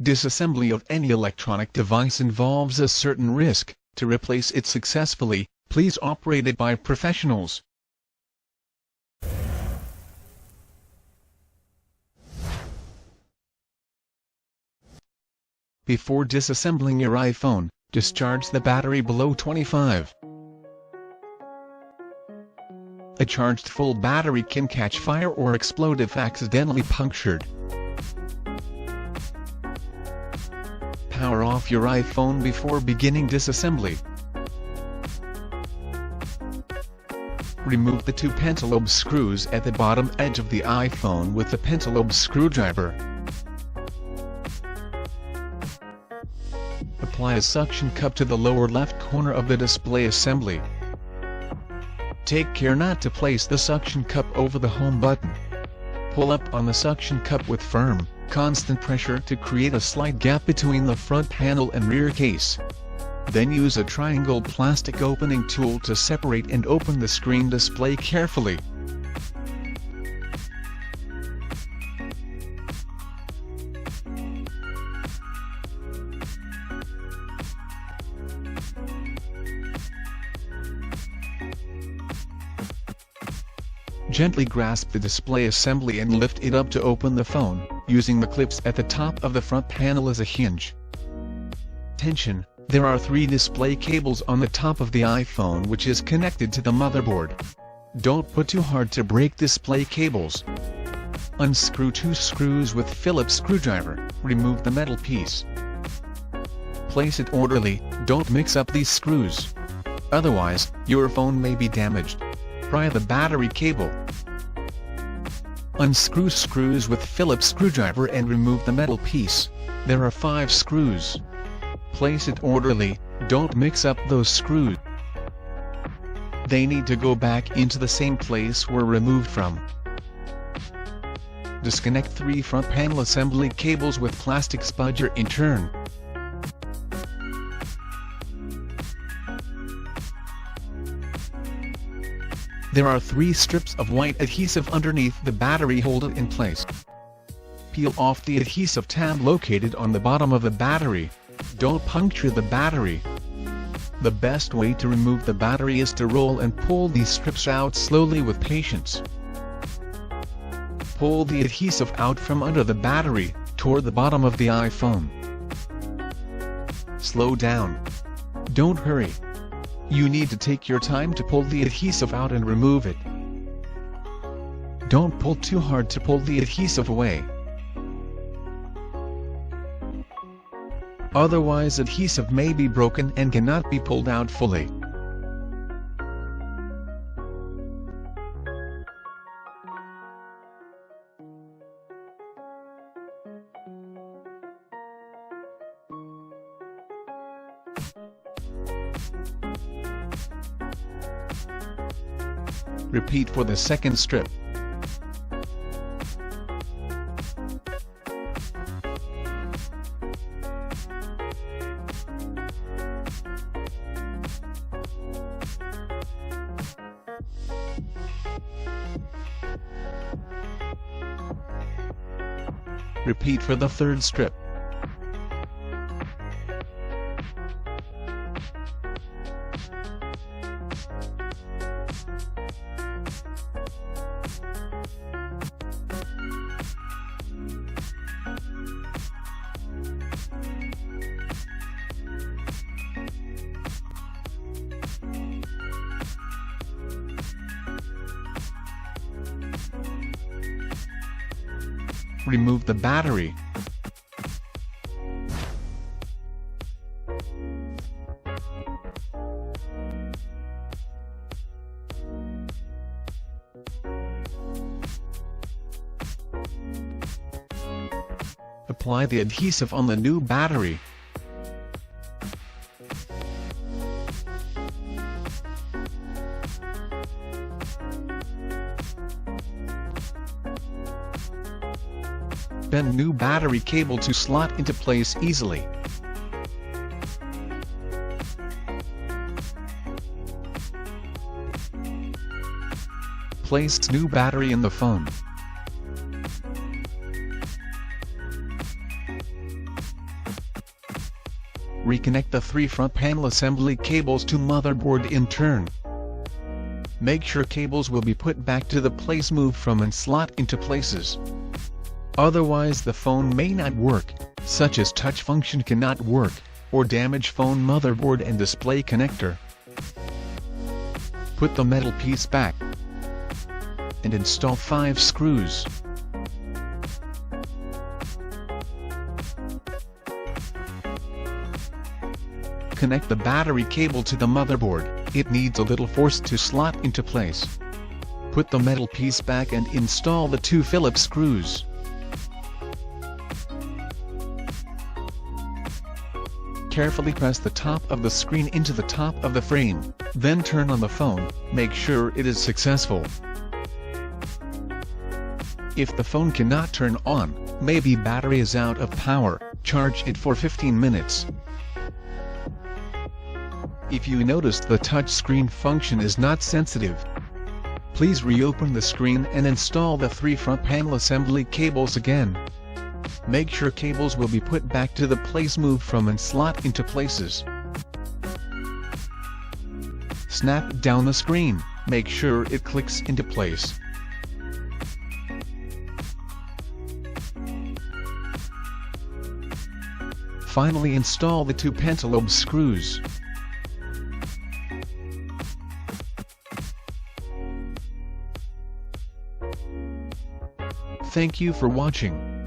Disassembly of any electronic device involves a certain risk. To replace it successfully, please operate it by professionals. Before disassembling your iPhone, discharge the battery below 25. A charged full battery can catch fire or explode if accidentally punctured. Power off your iPhone before beginning disassembly. Remove the two pentalobe screws at the bottom edge of the iPhone with the pentalobe screwdriver. Apply a suction cup to the lower left corner of the display assembly. Take care not to place the suction cup over the home button. Pull up on the suction cup with firm, constant pressure to create a slight gap between the front panel and rear case. Then use a triangle plastic opening tool to separate and open the screen display carefully. Gently grasp the display assembly and lift it up to open the phone, using the clips at the top of the front panel as a hinge. Attention! There are 3 display cables on the top of the iPhone which is connected to the motherboard. Don't put too hard to break display cables. Unscrew 2 screws with Phillips screwdriver, remove the metal piece. Place it orderly, don't mix up these screws. Otherwise, your phone may be damaged. Pry the battery cable. Unscrew screws with Phillips screwdriver and remove the metal piece. There are 5 screws. Place it orderly, don't mix up those screws. They need to go back into the same place were removed from. Disconnect 3 front panel assembly cables with plastic spudger in turn. There are 3 strips of white adhesive underneath the battery holder in place. Peel off the adhesive tab located on the bottom of the battery. Don't puncture the battery. The best way to remove the battery is to roll and pull these strips out slowly with patience. Pull the adhesive out from under the battery, toward the bottom of the iPhone. Slow down. Don't hurry. You need to take your time to pull the adhesive out and remove it. Don't pull too hard to pull the adhesive away. Otherwise adhesive may be broken and cannot be pulled out fully. Repeat for the second strip. Repeat for the third strip. Remove the battery. Apply the adhesive on the new battery. Bend new battery cable to slot into place easily. Place new battery in the phone. Reconnect the 3 front panel assembly cables to motherboard in turn. Make sure cables will be put back to the place moved from and slot into places. Otherwise the phone may not work, such as touch function cannot work, or damage phone motherboard and display connector. Put the metal piece back and install 5 screws. Connect the battery cable to the motherboard. It needs a little force to slot into place. Put the metal piece back and install the 2 Phillips screws. Carefully press the top of the screen into the top of the frame, then turn on the phone. Make sure it is successful. If the phone cannot turn on, maybe battery is out of power, charge it for 15 minutes. If you noticed the touch screen function is not sensitive, please reopen the screen and install the 3 front panel assembly cables again. Make sure cables will be put back to the place moved from and slot into places. Snap down the screen, make sure it clicks into place. Finally install the 2 pentalobe screws. Thank you for watching.